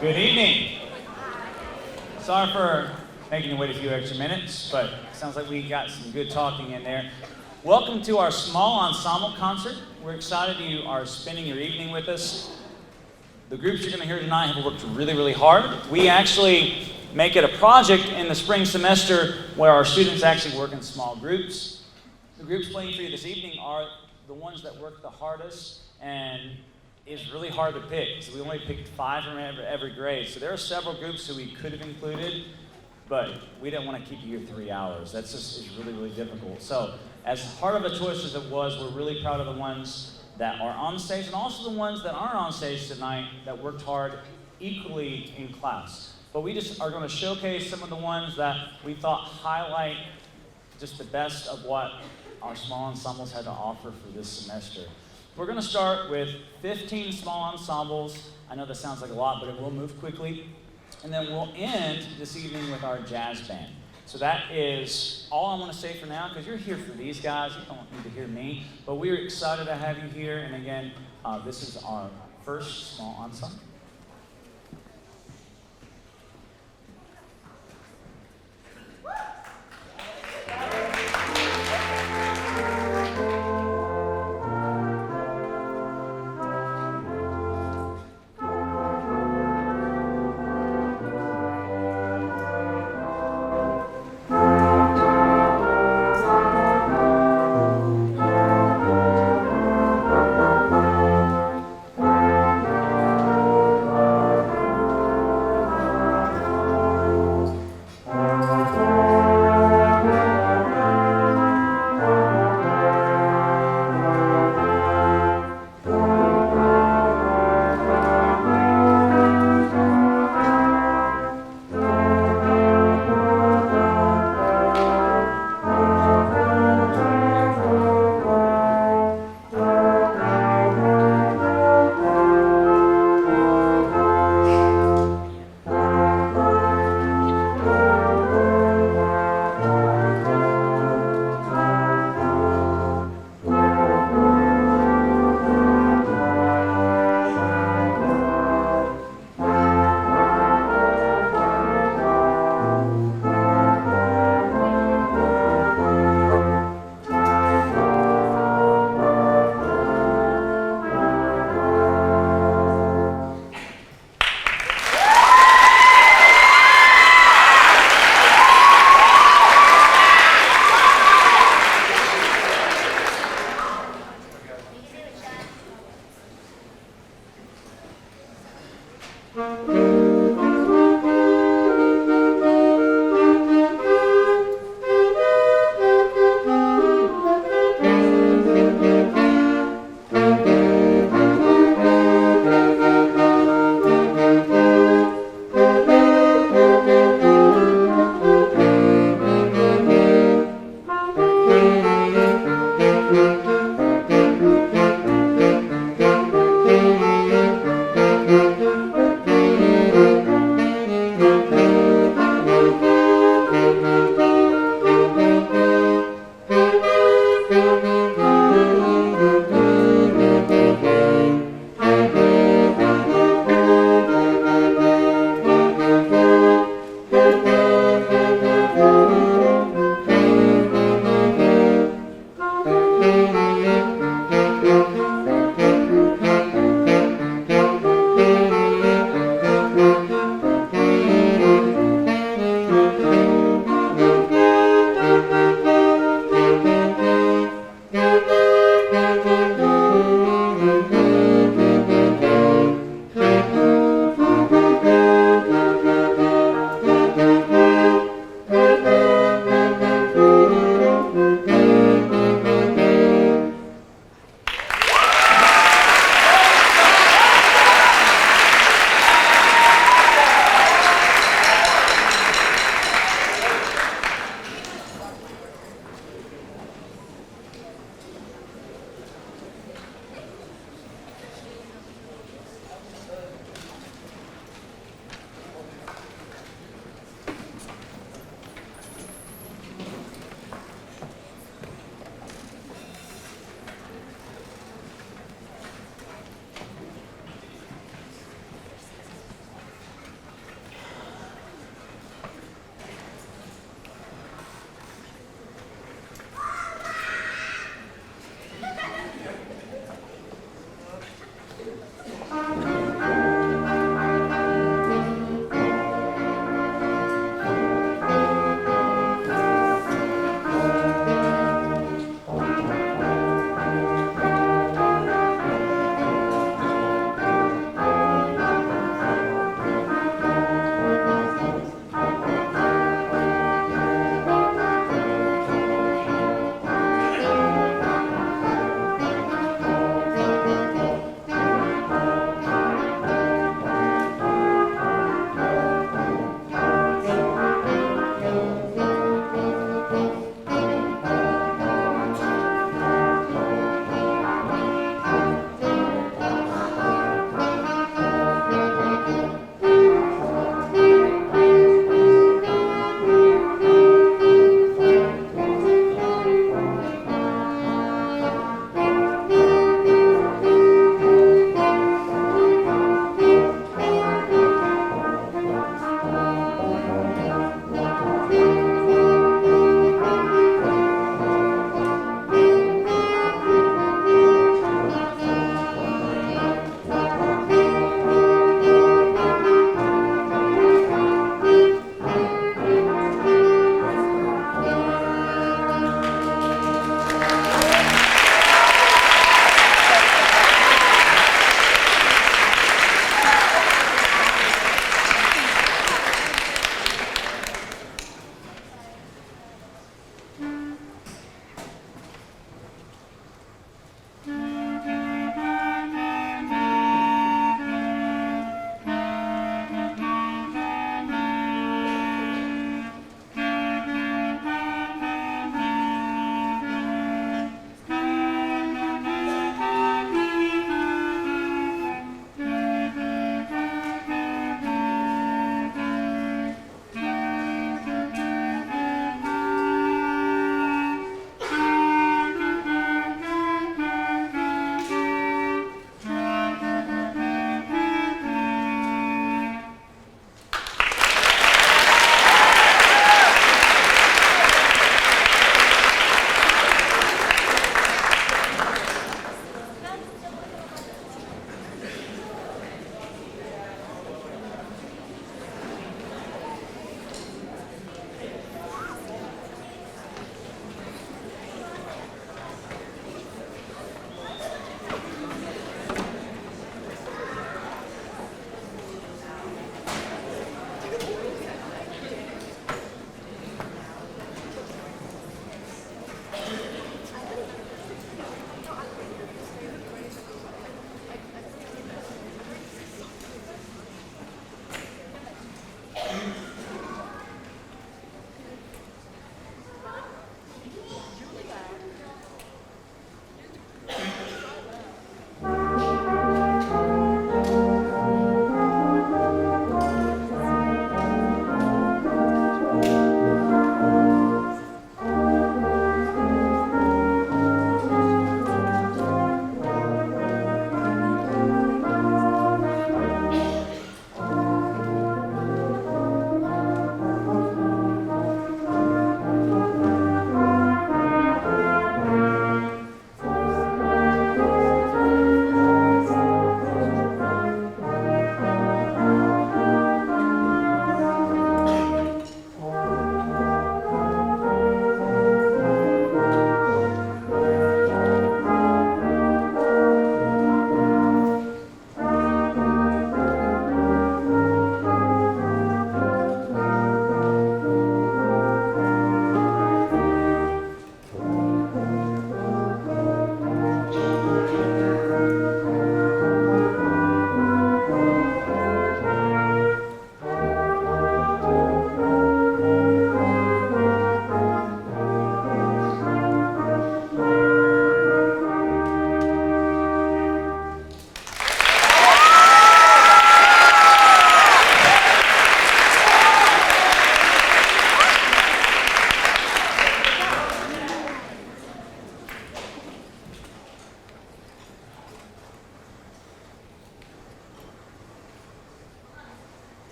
Good evening. Sorry for making you wait a few extra minutes, but it sounds like we got some good talking in there. Welcome to our small ensemble concert. We're excited you are spending your evening with us. The groups you're going to hear tonight have worked really, really hard. We actually make it a project in the spring semester where our students actually work in small groups. The groups playing for you this evening are the ones that work the hardest, and it's really hard to pick. So we only picked 5 from every grade. So there are several groups that we could have included, but we didn't want to keep you here 3 hours. That's just is really, really difficult. So as hard of a choice as it was, we're really proud of the ones that are on stage and also the ones that aren't on stage tonight that worked hard equally in class. But we just are going to showcase some of the ones that we thought highlight just the best of what our small ensembles had to offer for this semester. We're going to start with 15 small ensembles. I know that sounds like a lot, but it will move quickly. And then we'll end this evening with our jazz band. So that is all I want to say for now, because you're here for these guys. You don't need to hear me. But we're excited to have you here. And again, this is our first small ensemble.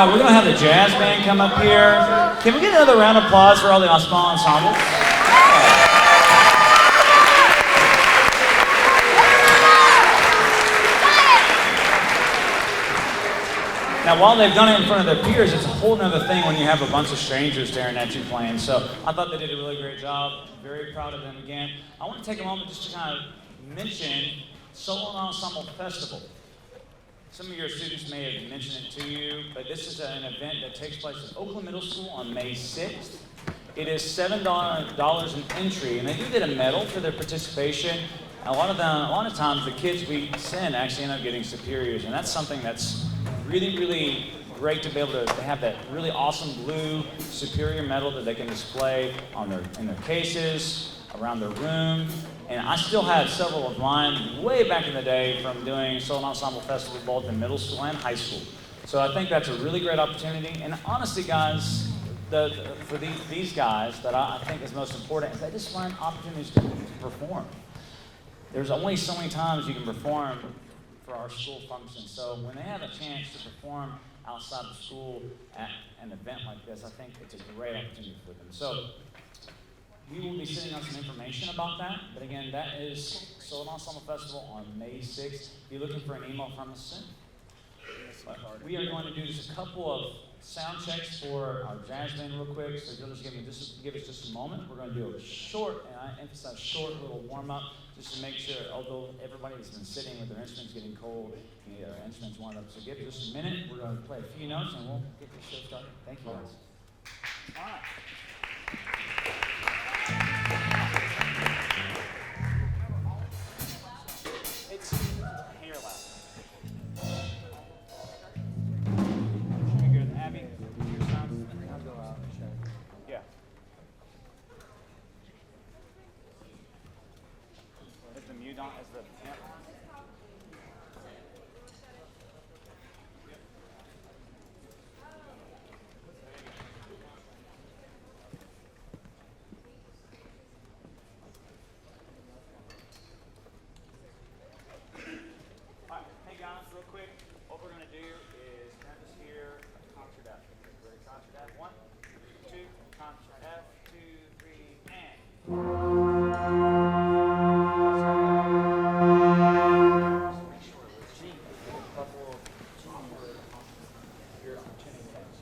right, we're going to have the jazz band come up here. Can we get another round of applause for all the small ensembles? Now, while they've done it in front of their peers, it's a whole other thing when you have a bunch of strangers staring at you playing. So I thought they did a really great job. Very proud of them again. I want to take a moment just to kind of mention Solo Ensemble Festival. Some of your students may have mentioned it to you, but this is an event that takes place at Oakland Middle School on May 6th. It is $7 an entry, and they do get a medal for their participation. A lot of times, the kids we send actually end up getting superiors, and that's something that's really, really great to be able to have that really awesome blue superior medal that they can display in their cases, around their room. And I still have several of mine way back in the day from doing Solo Ensemble Festival both in middle school and high school. So I think that's a really great opportunity. And honestly, guys, for these guys, that I think is most important is they just find opportunities to perform. There's only so many times you can perform for our school function. So when they have a chance to perform outside of school at an event like this, I think it's a great opportunity for them. So we will be sending out some information about that. But again, that is Solo Ensemble Festival on May 6th. Be looking for an email from us soon. But we are going to do just a couple of sound checks for our jazz band real quick. So you'll just give us just a moment. We're going to do a short, and I emphasize short, little warm-up just to make sure, although everybody has been sitting with their instruments getting cold, you need our instruments warmed up. So give it just a minute. We're going to play a few notes, and we'll get this show started. Thank you, guys. All right. It's here loud. Good. Abby, your sound. I'll go out and check. Yeah. Is the mute on? Is the amp on? Real quick, what we're going to do is kind of just hear a concert F. Ready? Concert F. 1, 2, concert F, 2, 3, and. Make sure the G, a couple of G here on tuning things.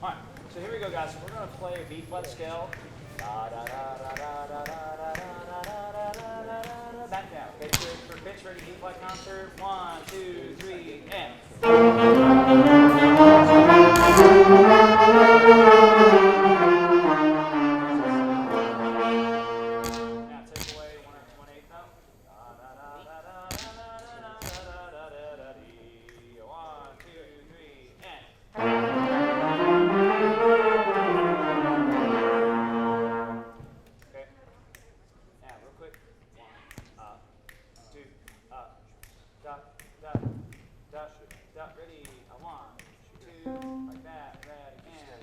All right, so here we go, guys. We're going to play a B flat scale. Da da da da da da da da da da da. Back down. Okay, for pitch ready D flat concert. 1, 2, 3, and. Now take away 1/8 note. Da da da da da da da da da da da dee. 1, 2, 3, and. Ready, 1, 2, like that, ready, and.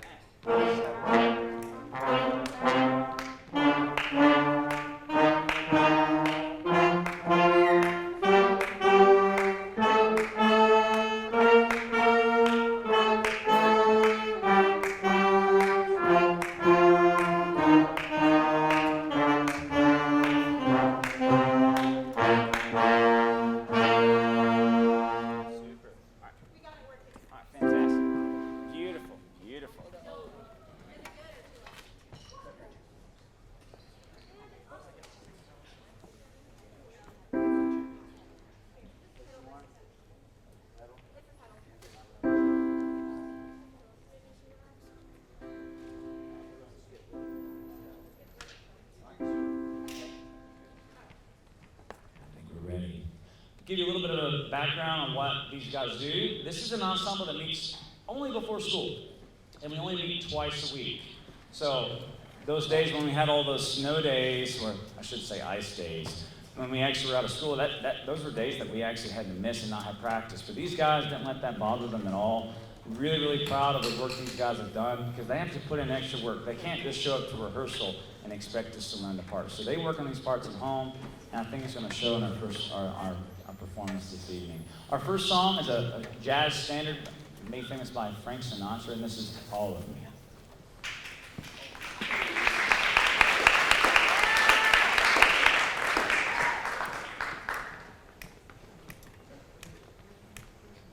Give you a little bit of a background on what these guys do. This is an ensemble that meets only before school, and we only meet twice a week. So those days when we had all those snow days, or I should say ice days, when we actually were out of school, those were days that we actually had to miss and not have practice. But these guys didn't let that bother them at all. Really, really proud of the work these guys have done because they have to put in extra work. They can't just show up to rehearsal and expect us to learn the parts. So they work on these parts at home, and I think it's going to show in our performance this evening. Our first song is a jazz standard made famous by Frank Sinatra, and this is All of Me.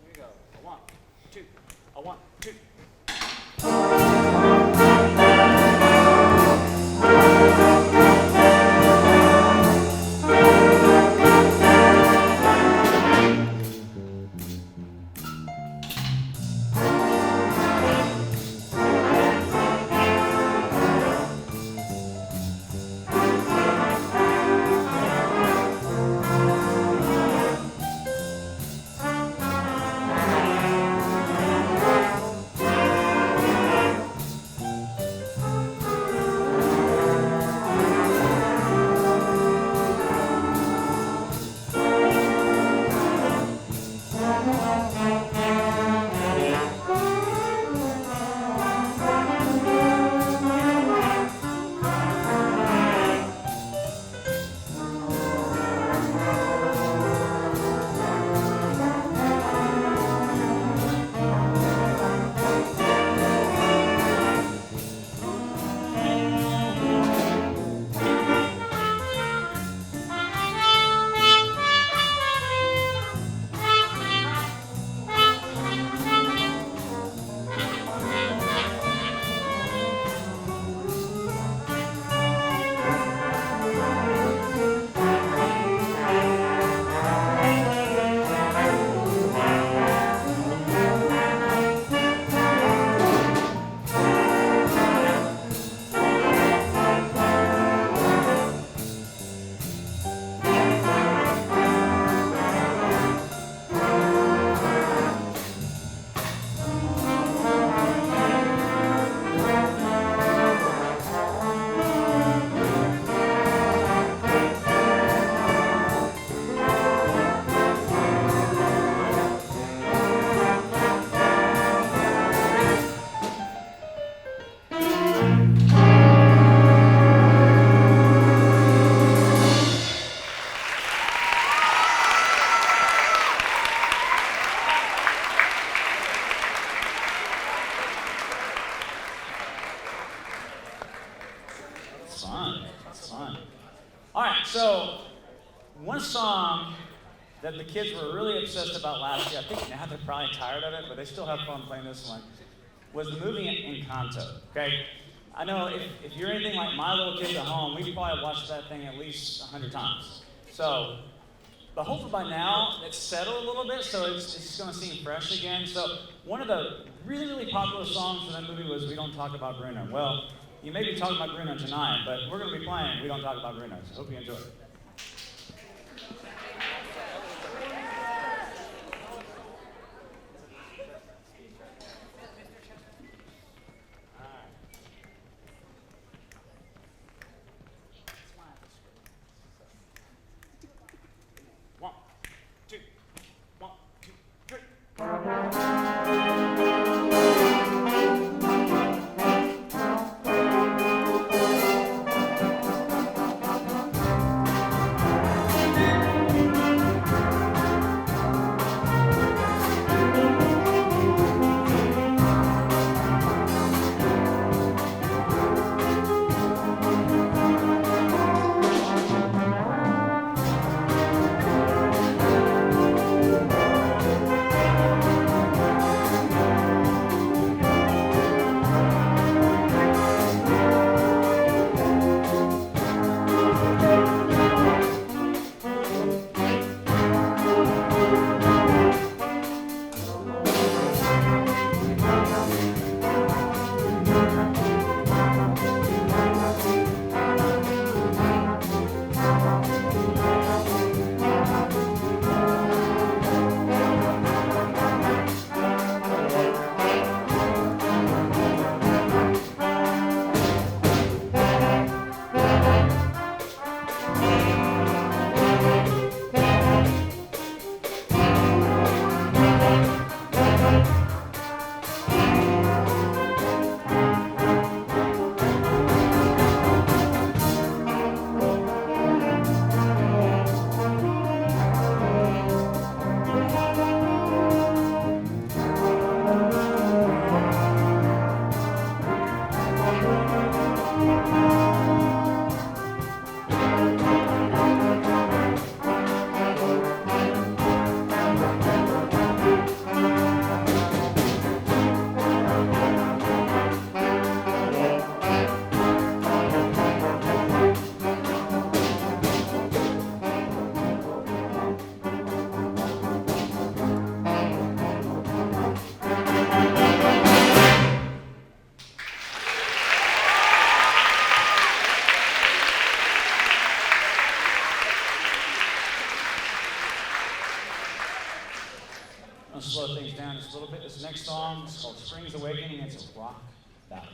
Here we go. A one, two, a one, two. All right, so one song that the kids were really obsessed about last year, I think now they're probably tired of it, but they still have fun playing this one, was the movie Encanto, okay? I know if you're anything like my little kids at home, we've probably watched that thing at least 100 times. So, but hopefully by now, it's settled a little bit, so it's going to seem fresh again. So one of the really, really popular songs from that movie was We Don't Talk About Bruno. Well, you may be talking about Bruno tonight, but we're going to be playing We Don't Talk About Bruno, so hope you enjoy it. It's Rock Valley.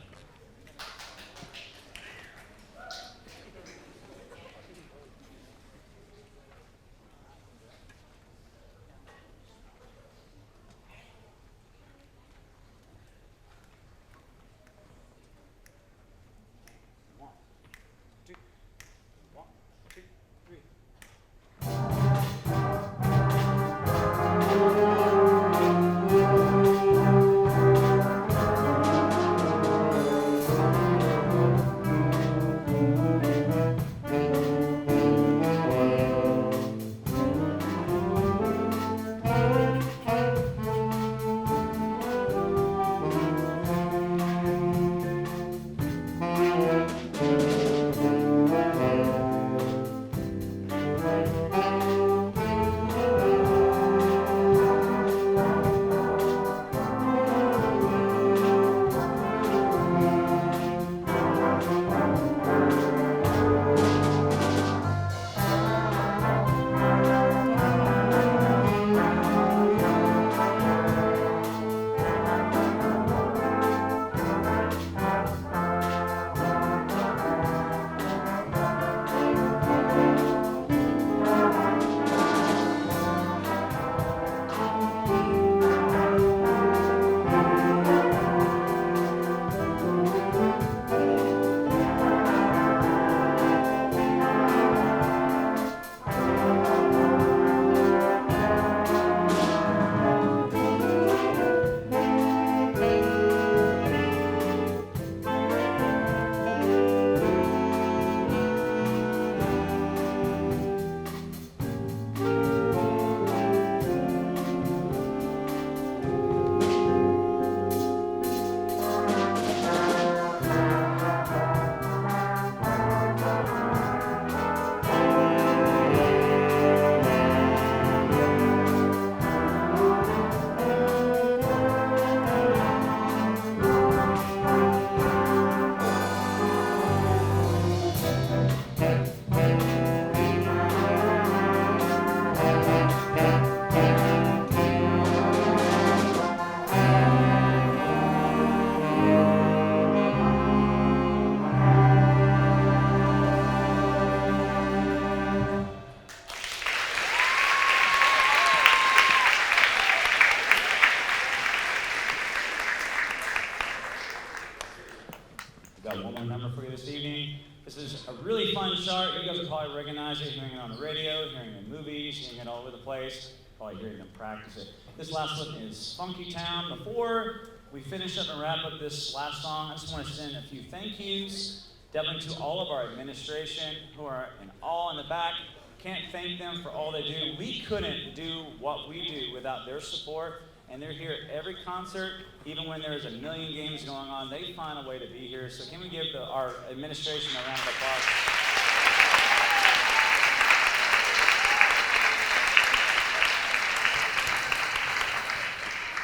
Got one more number for you this evening. This is a really fun chart. You guys will probably recognize it, hearing it on the radio, hearing it in movies, hearing it all over the place, probably hearing them practice it. This last one is Funky Town. Before we finish up and wrap up this last song, I just want to send a few thank yous, definitely to all of our administration who are in awe in the back. Can't thank them for all they do. We couldn't do what we do without their support. And they're here at every concert, even when there's a million games going on, they find a way to be here. So can we give our administration a round of applause?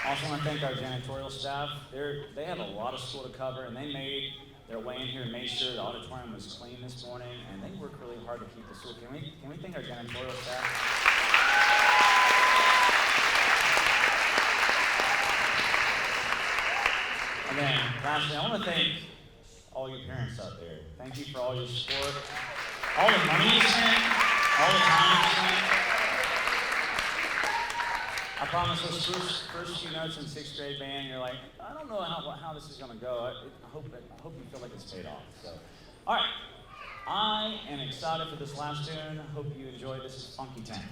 Also want to thank our janitorial staff. They have a lot of school to cover, and they made their way in here and made sure the auditorium was clean this morning, and they worked really hard to keep the school. Can we thank our janitorial staff? And then, lastly, I want to thank all you parents out there. Thank you for all your support, all the money you spent, all the time you spent. I promise those first few notes in 6th grade band, you're like, I don't know how this is going to go. I hope you feel like it's paid off. So, all right, I am excited for this last tune. I hope you enjoy. This is Funky Town.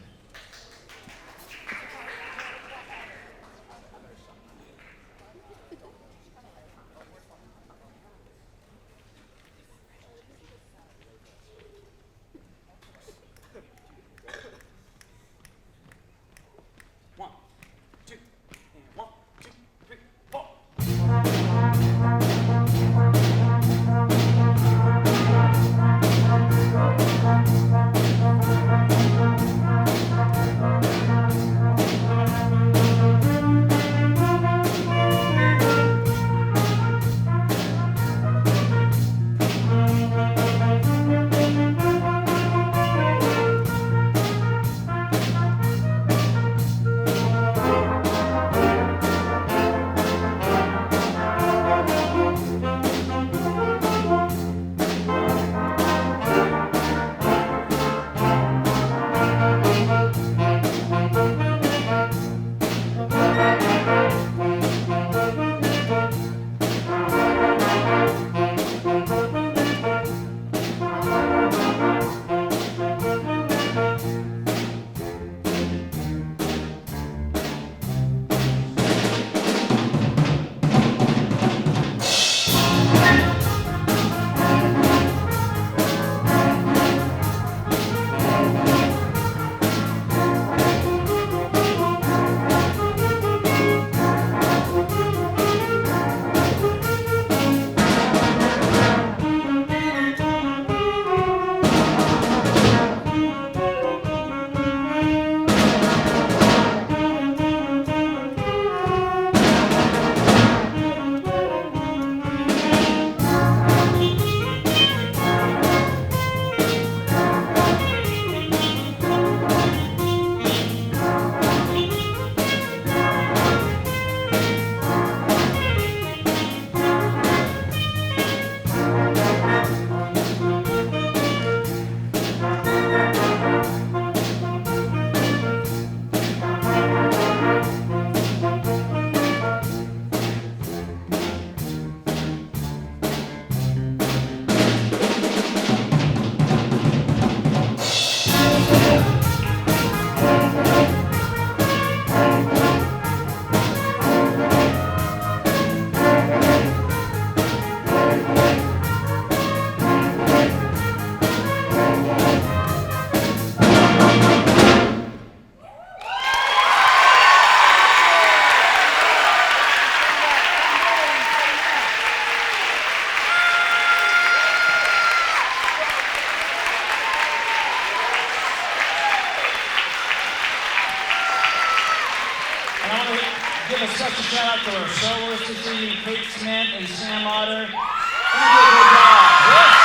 shout out to our soloists this evening, Kate Smith and Sam Otter. They did a good job. Yes.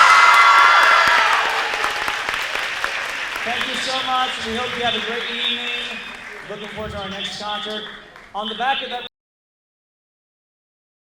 Thank you so much. We hope you have a great evening. Looking forward to our next concert. On the back of that